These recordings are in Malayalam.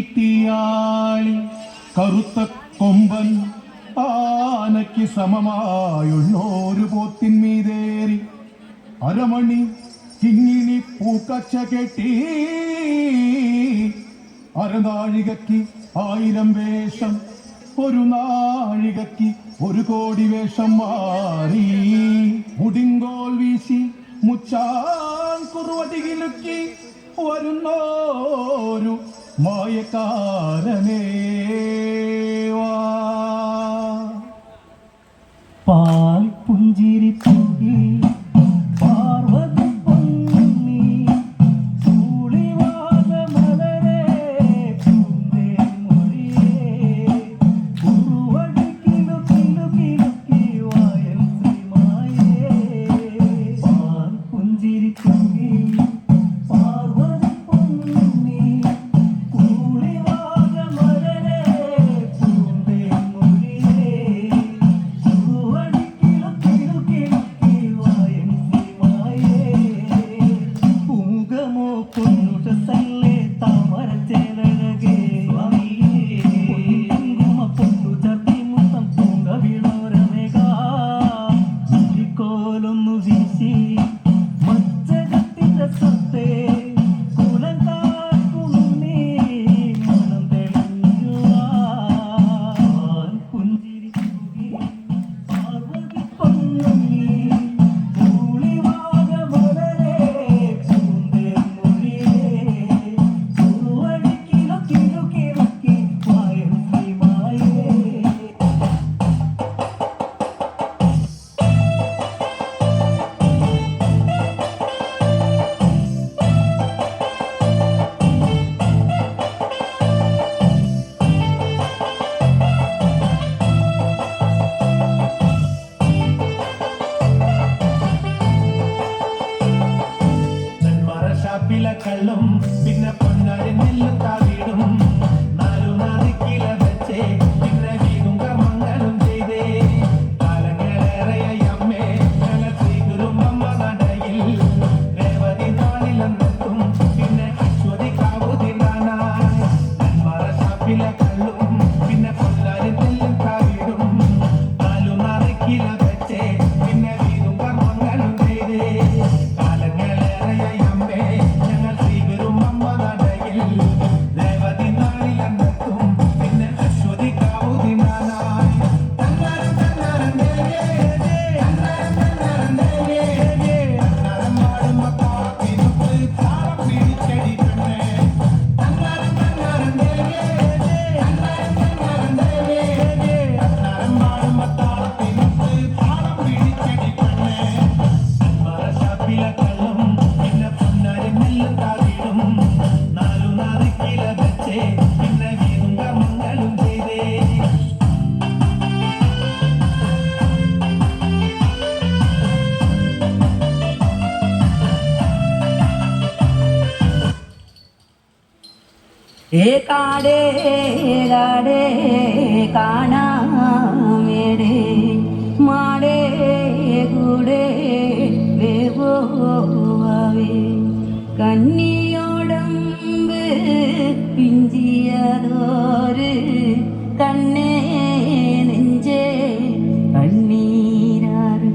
തിരുമീത്തിയാളി കറുത്ത കൊമ്പൻ ആനയ്ക്ക് സമമായുള്ളൊരു പോത്തിന്മീതേറി അരമണി കിങ്ങിണി പൂക്കച്ച കെട്ടി അരനാഴികയ്ക്ക് 1000 വേഷം, ഒരു നാഴികയ്ക്ക് 1 കോടി വേഷം മാറി മുടിങ്കോൽ വീശി മുച്ചാൻ കുറുവടികിലുക്കി വരുന്നോരു മായക്കാരനേ പാൽ പുഞ്ചിരി തൂകി പാർവതി പൊന്നി ചൂളിവാക മലരേ മൊഴിയേ കുറുവടി കിലുക്കി വായൽ ശ്രീമായേ പാൽ പുഞ്ചിരി തൂകി പാർവതി പൊന്നി ചൂളിവാക മലരേ മൊഴിയേ കുറുവടി കിലുക്കി വായൽ ശ്രീമായേ പൂങ്കമോ പൊന്നുട സല്ലേ താമര ചേലഴകേ പൊന്നുകുമ പൊന്നു ചർത്തി മുത്തം പൂങ്ക വിളോരമേകാ കോലൊന്നു വീശി മച്ചകത്തിന്റെ സത്തേ കുലം കാക്കുമുന്നീ മനം തെളിഞ്ഞുവാൻ പുഞ്ചിരി തൂകി പാർവതി പൊന്നി കൂളിവാക മലരേ മൊഴിയേ കുറുവടി കിലുക്കി വായൽ ശ്രീമായേ ും പിന്നെ പൊന്നാരി നെല്ലും താവിടും 4 നാളിക്കില വെച്ചേ പിന്നെ വീടും കർമ്മങ്ങളും ചെയ്തേ കാലങ്ങളേറെയായി അമ്മേ ശ്രീഗുരും അമ്മ നടയിൽ രേവതി നാളിലെന്നെത്തും പിന്നെ അശ്വതി കാവുതിനാനായി ഷാപ്പിലെ കള്ളും പിന്നെ പൊന്നാരി നെല്ലും താവിടും 4 നാളിക്കില വെച്ചേ പിന്നെ വീടും കർമ്മങ്ങളും ചെയ്തേ കാലങ്ങളേറെയായി അമ്മേ ശ്രീഗുരും അമ്മ നടയിൽ രേവതി നാളിലെന്നെത്തും പിന്നെ അശ്വതി കാവുതിനാനായി കാടേ കാടേ കാണാമേടേ മാടേ കൂടേ വേവോവേ കന്നിയോടമ്പ് പിഞ്ചിയതോര് കണ്ണേ നെഞ്ചേ കണ്ണീരാറ്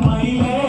Mile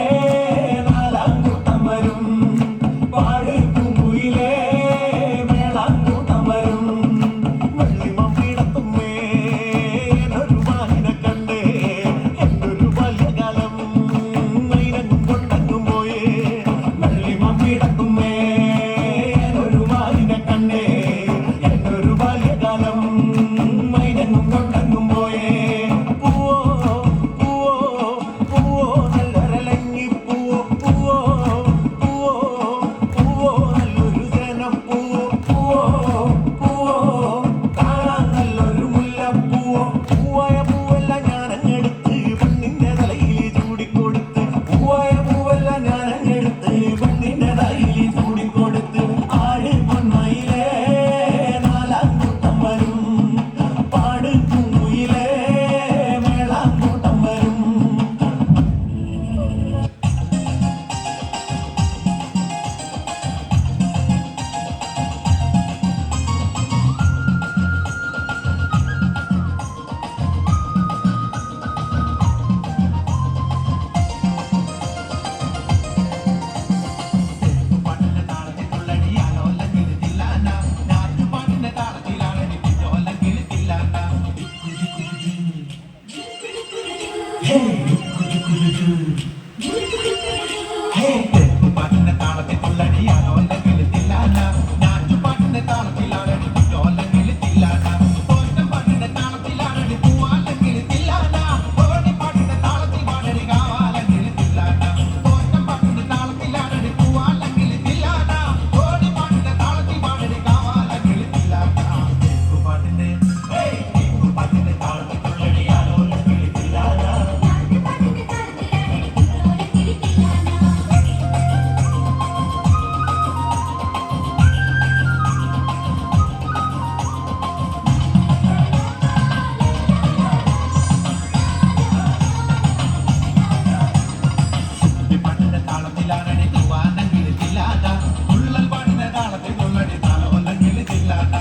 താളത്തിലാണടി തൂവാനെങ്കിൽ ചില്ലാട്ട തുള്ളൽ പാട്ടിന്റെ താളത്തിൽ തുള്ളടി താളമെങ്കിൽ ചില്ലാട്ട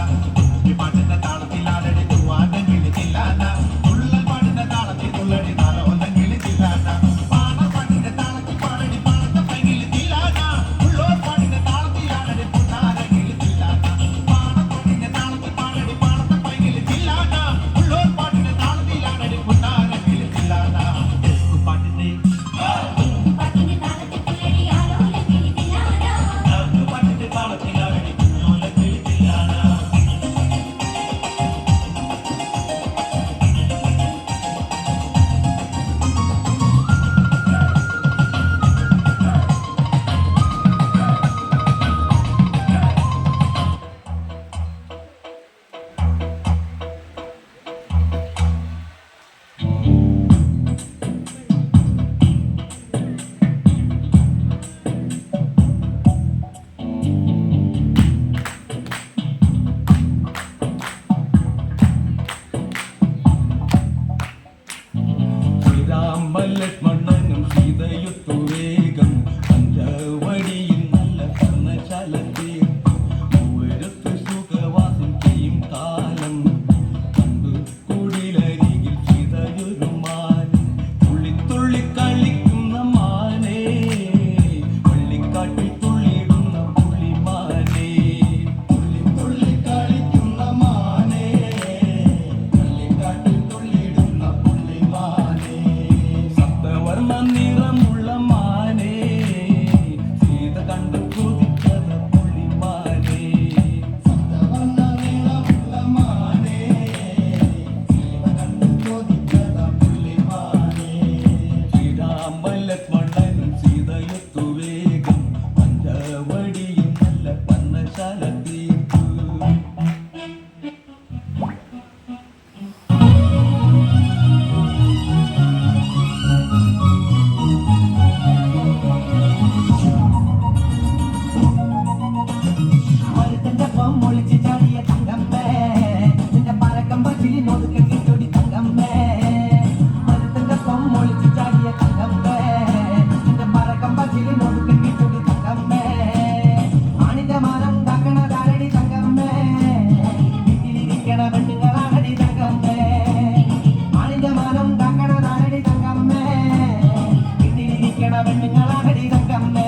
ഈ പാട്ടിന്റെ താളത്തിലാണടി തൂവാനെങ്കിൽ ചില്ലാട്ട തുള്ളൽ പാട്ടിന്റെ താളത്തിൽ തുള്ളടി താളമെങ്കിൽ ചില്ലാട്ട പാണപ്പാട്ടിന്റെ താളത്തിൽ പാടടി പാടത്തെ പൈകിൽ ചില്ലാട്ട ഉള്ളോർ പാട്ടിന്റെ താളത്തിലാണടി പുന്നാരെങ്കിൽ ചില്ലാട്ട പാണപ്പാട്ടിന്റെ താളത്തിൽ പാടടി പാടത്തെ പൈകിൽ ചില്ലാട്ട ഉള്ളോർ പാട്ടിന്റെ താളത്തിലാണടി പുന്നാരെങ്കിൽ ചില്ലാട്ട പാട്ടിന്റെ ലക്ഷ്മണനും സീതയുത്തു വേഗം പഞ്ചവടിയിൽ നല്ല കർണശാലത്തീർത്തു മൂവരത്ത് സുഖവാസം ചെയ്യും കാലം കണ്ടു കുടിലരികിൽ സീതയൊരു മാനും തുള്ളിത്തുള്ളി കളിക്കുന്ന മാനേ വള്ളിക്കാട്ടിൽ തുള്ളിയിടുന്ന പുള്ളിമാനേ തുള്ളിത്തുള്ളി കളിക്കുന്ന മാനേ വള്ളിക്കാട്ടിൽ തുള്ളിയിടുന്ന പുള്ളിമാനേ വർണ്ണ നിറമുള്ള മാനേ സീത കണ്ടു കൊതിച്ചത് പുള്ളിമാനേ വർണ്ണ നിറമുള്ള മാനേ സീത കണ്ടു കൊതിച്ചത് പുള്ളിമാനേ ശ്രീരാമ ലക്ഷ്മണനും സീതയൊത്തു വേഗം പഞ്ചവടിയിൽ നല്ല പർണശാല തീർത്തു ഒളിച്ച് ചാടിയ തങ്കമ്മേ നിന്റെ പരക്കം പച്ചിലി നോക്കി കിട്ടൊടി തങ്കമ്മേ മരത്തിന്റെ ഒളിച്ച് ചാടിയ തങ്കമ്മേ നിന്റെ പരക്കം പച്ചിലി നോക്കി കിട്ടൊടി തങ്കമ്മേ ആണിന്റെ മാനം കാക്കണ താരടി തങ്കമ്മേ വീട്ടിലിരിക്കണ പെണ്ണുങ്ങളാണടി തങ്കമ്മേ ആണിന്റെ മാനം കാക്കണ താരടി തങ്കമ്മേ വീട്ടിലിരിക്കണ പെണ്ണുങ്ങളാണടി തങ്കമ്മേ